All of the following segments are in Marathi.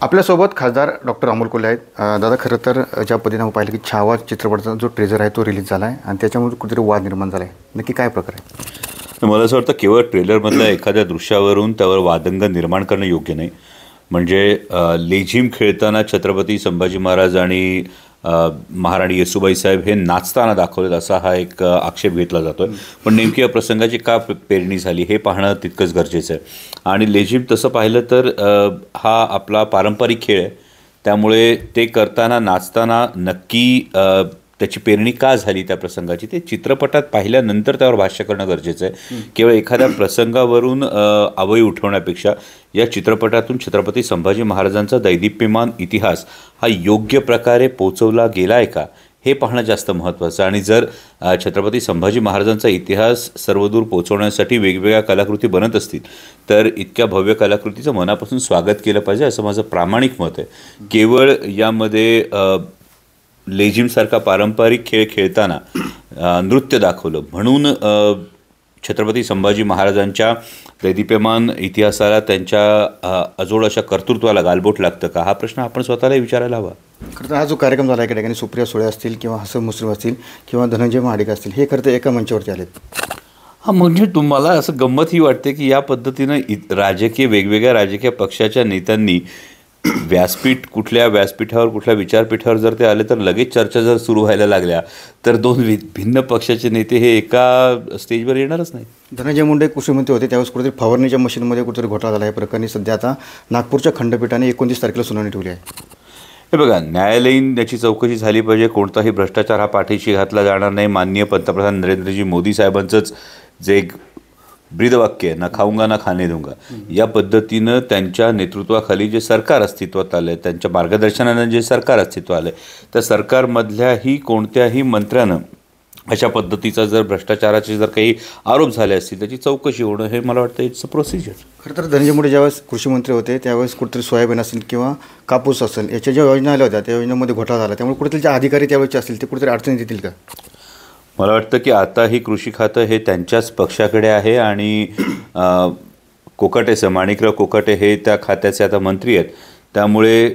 आपल्यासोबत खासदार डॉक्टर अमोल कोल्हे आहेत. दादा, खरं तर ज्या पद्धतीनं आपण पाहिलं की छावा चित्रपटाचा जो ट्रेलर आहे तो रिलीज झाला आहे आणि त्याच्यामुळे कुठेतरी वाद निर्माण झाला आहे. नक्की काय प्रकार आहे? मला असं वाटतं केवळ ट्रेलरमधल्या एखाद्या दृश्यावरून त्यावर वादंग निर्माण करणं योग्य नाही. म्हणजे लेझिम खेळताना छत्रपती संभाजी महाराज आणि महाराणी येसूबाई साहेब हे नाचताना दाखवलेत असा हा एक आक्षेप घेतला जातो आहे. पण नेमकी या प्रसंगाची का पेरणी झाली हे पाहणं तितकंच गरजेचं आहे. आणि लेझिम तसं पाहिलं तर हा आपला पारंपरिक खेळ आहे, त्यामुळे ते करताना नाचताना नक्की त्याची पेरणी का झाली त्या प्रसंगाची ते चित्रपटात पाहिल्यानंतर त्यावर भाष्य करणं गरजेचं आहे. केवळ एखाद्या प्रसंगावरून अवई उठवण्यापेक्षा या चित्रपटातून छत्रपती संभाजी महाराजांचा दैदिप्यमान इतिहास हा योग्य प्रकारे पोचवला गेला आहे का हे पाहणं जास्त महत्त्वाचं. आणि जर छत्रपती संभाजी महाराजांचा इतिहास सर्वदूर पोचवण्यासाठी वेगवेगळ्या कलाकृती बनत असतील तर इतक्या भव्य कलाकृतीचं मनापासून स्वागत केलं पाहिजे असं माझं प्रामाणिक मत आहे. केवळ यामध्ये लेझिमसारखा पारंपरिक खेळ खेळताना नृत्य दाखवलं म्हणून छत्रपती संभाजी महाराजांच्या दैदिप्यमान इतिहासाला त्यांच्या अजोड अशा कर्तृत्वाला गालबोट लागतं का हा प्रश्न आपण स्वतःला विचारायला हवा. खरं तर हा जो कार्यक्रम झाला एका ठिकाणी सुप्रिया सुळे असतील किंवा हसन मुश्रीफ असतील किंवा धनंजय महाडिक असतील हे खरं तर एका मंचावरती आलेत. हां, म्हणजे तुम्हाला असं गंमत ही वाटते की या पद्धतीनं वेगवेगळ्या राजकीय पक्षाच्या नेत्यांनी व्यासपीठ कुठल्या व्यासपीठावर कुठल्या विचारपीठावर जर ते आले तर लगेच चर्चा जर सुरू व्हायला लागल्या तर दोन भिन्न पक्षाचे नेते हे एका स्टेजवर येणारच नाही. धनंजय मुंडे कृषीमंत्री होते त्यावेळेस कुठेतरी फवारणीच्या मशीनमध्ये कुठेतरी घोटाळा झाला आहे प्रकरणी सध्या आता नागपूरच्या खंडपीठाने 29 तारखेला सुनावणी ठेवली आहे. हे बघा, न्यायालयीन याची चौकशी झाली पाहिजे. कोणताही भ्रष्टाचार हा पाठीशी घातला जाणार नाही. माननीय पंतप्रधान नरेंद्रजी मोदी साहेबांचंच जे एक ब्रीदवाक्य आहे, ना खाऊंगा ना खाणे दूंगा, या पद्धतीनं त्यांच्या नेतृत्वाखाली जे सरकार अस्तित्वात आलं आहे, त्यांच्या मार्गदर्शनानं जे सरकार अस्तित्वात आलं आहे त्या सरकारमधल्याही कोणत्याही मंत्र्यानं अशा पद्धतीचा जर भ्रष्टाचाराचे जर काही आरोप झाले असतील त्याची चौकशी होणं हे मला वाटतं इट्स अ प्रोसिजर. खरं तर धनंजय मुंडे ज्यावेळेस कृषी मंत्री होते त्यावेळेस कुठेतरी सोयाबीन असेल किंवा कापूस असेल याच्या ज्या योजना आल्या होत्या त्या योजनेमध्ये घोटाळा झाला, त्यामुळे कुठेतरी जे अधिकारी त्यावेळेचे असतील ते कुठेतरी अडचणी देतील का? मला वाटतं की आताही कृषी खातं हे त्यांच्याच पक्षाकडे आहे आणि माणिकराव कोकाटे हे त्या खात्याचे आता मंत्री आहेत. त्यामुळे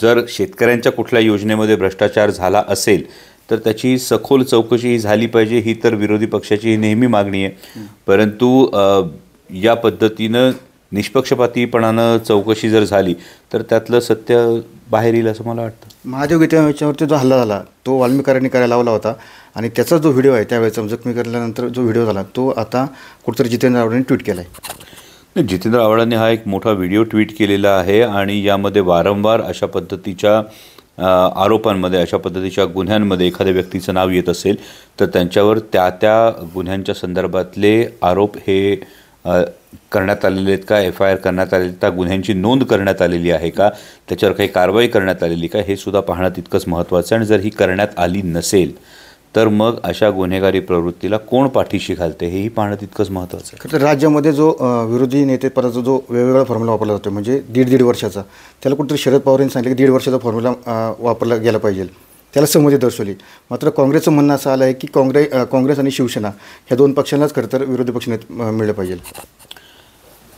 जर शेतकऱ्यांच्या कुठल्या योजनेमध्ये भ्रष्टाचार झाला असेल तर त्याची सखोल चौकशी ही झाली पाहिजे. ही तर विरोधी पक्षाची ही नेहमी मागणी आहे. परंतु या पद्धतीनं निष्पक्षपातीपणानं चौकशी जर झाली तर त्यातलं सत्य बाहेर येईल असं मला वाटतं. महादेव गीते याच्यावरती जो हल्ला झाला तो वाल्मिकांनी करायला लावला होता आणि त्याचा जो व्हिडिओ आहे त्यावेळेस जखमी करल्यानंतर जो व्हिडिओ झाला तो आता कुठेतरी जितेंद्र आव्हाडांनी ट्विट केला आहे. जितेंद्र आव्हाडांनी हा एक मोठा व्हिडिओ ट्विट केलेला आहे आणि यामध्ये वारंवार अशा पद्धतीच्या आरोपांमध्ये अशा पद्धतीच्या गुन्ह्यांमध्ये एखाद्या व्यक्तीचं नाव येत असेल तर त्यांच्यावर त्या गुन्ह्यांच्या संदर्भातले आरोप हे करण्यात आलेले आहेत का, FIR करण्यात आलेले त्या गुन्ह्यांची नोंद करण्यात आलेली आहे का, त्याच्यावर काही कारवाई करण्यात आलेली का हे सुद्धा पाहणं तितकंच महत्त्वाचं आहे. आणि जर ही करण्यात आली नसेल तर मग अशा गुन्हेगारी प्रवृत्तीला कोण पाठीशी घालते हेही पाहणं तितकंच महत्त्वाचं आहे. खरं तर राज्यामध्ये जो विरोधी नेतेपदाचा जो वेगवेगळा फॉर्म्युला वापरला जातो म्हणजे दीड वर्षाचा, त्याला कुठेतरी शरद पवारांनी सांगितलं की 1.5 वर्षाचा फॉर्म्युला वापरला गेला पाहिजे, त्याला सहमती दर्शवली. मात्र काँग्रेसचं म्हणणं असं आलं आहे की काँग्रेस आणि शिवसेना ह्या दोन पक्षांनाच खरं तर विरोधी पक्ष मिळलं पाहिजे.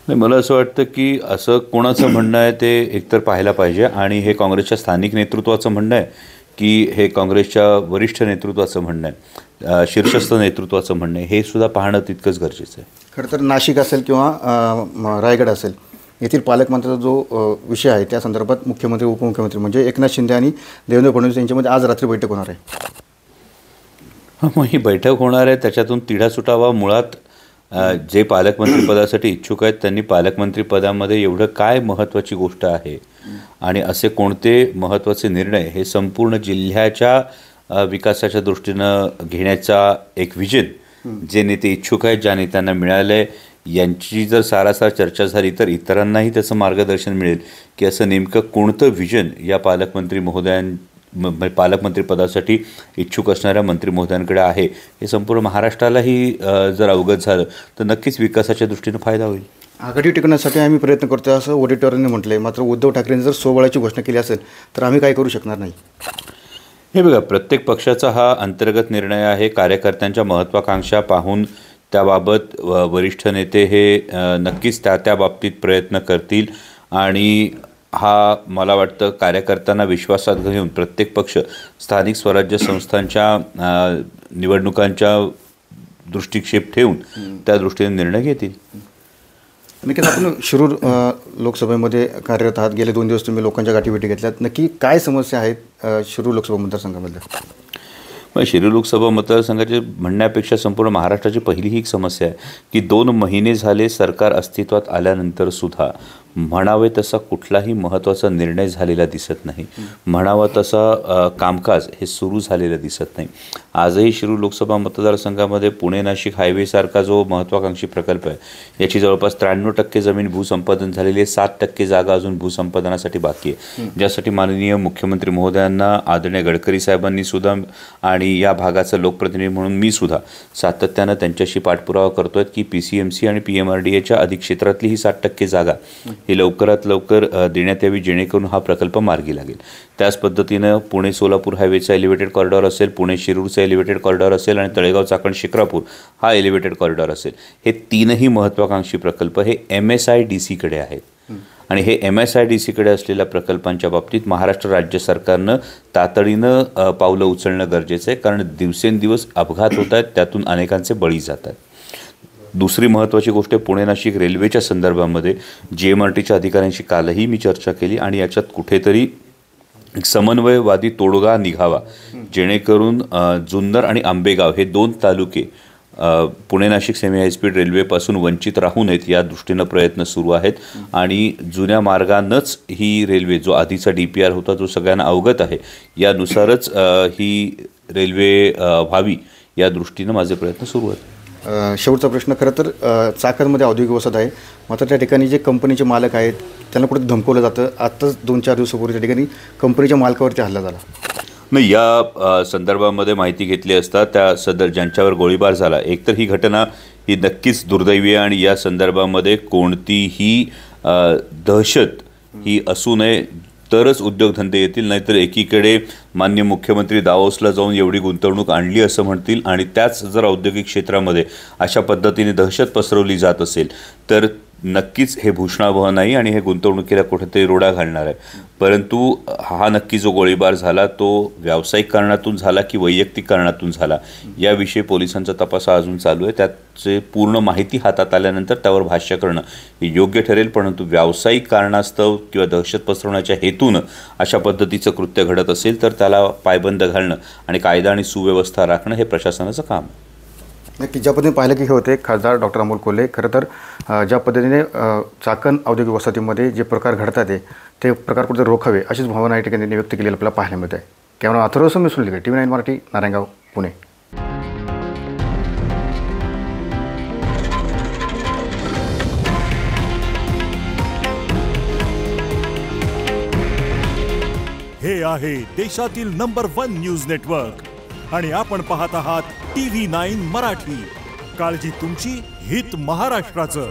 नाही, मला असं वाटतं की असं कोणाचं म्हणणं आहे ते एकतर पाहायला पाहिजे आणि हे काँग्रेसच्या स्थानिक नेतृत्वाचं म्हणणं आहे की हे काँग्रेसच्या वरिष्ठ नेतृत्वाचं म्हणणं आहे, शीर्षस्थ नेतृत्वाचं म्हणणं आहे हे सुद्धा पाहणं तितकंच गरजेचं आहे. खरं तर नाशिक असेल किंवा रायगड असेल येथील पालकमंत्र्याचा जो विषय आहे त्या संदर्भात मुख्यमंत्री उपमुख्यमंत्री म्हणजे एकनाथ शिंदे आणि देवेंद्र फडणवीस यांच्यामध्ये आज रात्री बैठक होणार आहे. मग ही बैठक होणार आहे त्याच्यातून तिढा सुटावा. मुळात जे पालकमंत्रीपदासाठी इच्छुक आहेत त्यांनी पालकमंत्रीपदामध्ये एवढं काय महत्त्वाची गोष्ट आहे आणि असे कोणते महत्त्वाचे निर्णय हे संपूर्ण जिल्ह्याच्या विकासाच्या दृष्टीनं घेण्याचा एक विजन जे नेते इच्छुक आहेत, ज्या नेत्यांना मिळालं आहे यांची जर सारासार चर्चा झाली तर इतरांनाही त्याचं मार्गदर्शन मिळेल की असं नेमकं कोणतं विजन या पालकमंत्रीपदासाठी इच्छुक असणाऱ्या मंत्री महोदयांकडे आहे हे संपूर्ण महाराष्ट्रालाही जर अवगत झालं तर नक्कीच विकासाच्या दृष्टीनं फायदा होईल. आघाडी टिकवण्यासाठी आम्ही प्रयत्न करतो असं वडेट्टीवारांनी म्हटलं आहे. मात्र उद्धव ठाकरेंनी जर सोबळाची घोषणा केली असेल तर आम्ही काय करू शकणार नाही. हे बघा, प्रत्येक पक्षाचा हा अंतर्गत निर्णय आहे. कार्यकर्त्यांच्या महत्त्वाकांक्षा पाहून त्याबाबत वरिष्ठ नेते हे नक्कीच त्या बाबतीत प्रयत्न करतील आणि हा मला वाटतं कार्यकर्त्यांना विश्वासात घेऊन प्रत्येक पक्ष स्थानिक स्वराज्य संस्थांच्या निवडणुकांच्या दृष्टिक्षेप ठेवून त्या दृष्टीने निर्णय घेतील. नक्कीच आपण शिरूर लोकसभेमध्ये कार्यरत आहात. गेले 2 दिवस तुम्ही लोकांच्या गाठीभेटी घेतल्यात. नक्की काय समस्या आहेत शिरूर लोकसभा मतदारसंघामध्ये? मग शिरूर लोकसभा मतदारसंघाचे म्हणण्यापेक्षा संपूर्ण महाराष्ट्राची पहिली ही एक समस्या आहे की 2 महिने झाले सरकार अस्तित्वात आल्यानंतर सुद्धा म्हणावे तसा कुठलाही महत्त्वाचा निर्णय झालेला दिसत नाही, म्हणावा तसा कामकाज हे सुरू झालेलं दिसत नाही. आजही शिरूर लोकसभा मतदारसंघामध्ये पुणे नाशिक हायवेसारखा जो महत्त्वाकांक्षी प्रकल्प आहे याची जवळपास 93% जमीन भूसंपादन झालेली आहे. 7% जागा अजून भूसंपादनासाठी बाकी आहे, ज्यासाठी माननीय मुख्यमंत्री महोदयांना आदरणीय गडकरी साहेबांनी सुद्धा आणि या भागाचा लोकप्रतिनिधी म्हणून मी सुद्धा सातत्यानं त्यांच्याशी पाठपुरावा करतोय की PCMC आणि PMRDAच्या अधिक्षेत्रातली ही 7% जागा ही लवकरात लवकर देण्यात यावी, जेणेकरून हा प्रकल्प मार्गी लागेल. त्याच पद्धतीनं पुणे सोलापूर हायवेचा एलिव्हेटेड कॉरिडॉर असेल, पुणे शिरूरचा एलिव्हेटेड कॉरिडॉर असेल आणि तळेगाव चाकण शिक्रापूर हा एलिव्हेटेड कॉरिडॉर असेल, हे 3ही महत्त्वाकांक्षी प्रकल्प हे MSIDCकडे आहेत. आणि हे MSIDCकडे असलेल्या प्रकल्पांच्या बाबतीत महाराष्ट्र राज्य सरकारनं तातडीनं पावलं उचलणं गरजेचं आहे, कारण दिवसेंदिवस अपघात होत आहेत, त्यातून अनेकांचे बळी जात आहेत. दुसरी महत्त्वाची गोष्ट पुणे नाशिक रेल्वेच्या संदर्भामध्ये GMRTच्या अधिकाऱ्यांशी कालही मी चर्चा केली आणि याच्यात कुठेतरी एक समन्वयवादी तोडगा निघावा, जेणेकरून जुन्नर आणि आंबेगाव हे 2 तालुके पुणे नाशिक सेमी हायस्पीड रेल्वेपासून वंचित राहू नयेत या दृष्टीनं प्रयत्न सुरू आहेत. आणि जुन्या मार्गानंच ही रेल्वे, जो आधीचा DPR होता जो सगळ्यांना अवगत आहे, यानुसारच ही रेल्वे व्हावी या दृष्टीनं माझे प्रयत्न सुरू आहेत. शेवटचा प्रश्न, खरं तर चाकणमध्ये औद्योगिक वसाहत आहे, मात्र त्या ठिकाणी जे कंपनीचे मालक आहेत त्यांना कुठे धमकवलं जातं. आत्ताच 2-4 दिवसापूर्वी त्या ठिकाणी कंपनीच्या मालकावरती हल्ला झाला. नाही, या संदर्भामध्ये माहिती घेतली असता त्या ज्यांच्यावर गोळीबार झाला, एकतर ही घटना ही नक्कीच दुर्दैवी आहे आणि या संदर्भामध्ये कोणतीही दहशत ही असू नये तरच उद्योगधंदे येतील. नाहीतर एकीकडे माननीय मुख्यमंत्री दावोसला जाऊन एवढी गुंतवणूक आणली असं म्हणतील आणि त्याच जर औद्योगिक क्षेत्रामध्ये अशा पद्धतीने दहशत पसरवली जात असेल तर नक्कीच हे भूषणावह नाही आणि हे गुंतवणुकीला कुठेतरी रोडा घालणार आहे. परंतु हा नक्की जो गोळीबार झाला तो व्यावसायिक कारणातून झाला की वैयक्तिक कारणातून झाला याविषयी पोलिसांचा तपास अजून चालू आहे. त्याचे पूर्ण माहिती हातात आल्यानंतर त्यावर भाष्य करणं हे योग्य ठरेल. परंतु व्यावसायिक कारणास्तव किंवा दहशत पसरवण्याच्या हेतूनं अशा पद्धतीचं कृत्य घडत असेल तर त्याला पायबंद घालणं आणि कायदा आणि सुव्यवस्था राखणं हे प्रशासनाचं काम आहे. नक्की ज्या पद्धतीने पाहिलं की हे होते खासदार डॉक्टर अमोल कोल्हे. खरं तर ज्या पद्धतीने चाकण औद्योगिक वसाहतीमध्ये जे प्रकार घडतात ते प्रकार कुठे रोखावे अशीच भावना या ठिकाणी व्यक्त केलेली आपल्याला पाहायला मिळत आहे. कॅमेरा अथर्व मी सुनील, TV9 मराठी, नारायणगाव, पुणे. हे आहे देशातील नंबर 1 न्यूज नेटवर्क आणि आपण पाहत आहात TV9 मराठी. काळजी तुमची, हित महाराष्ट्राचं.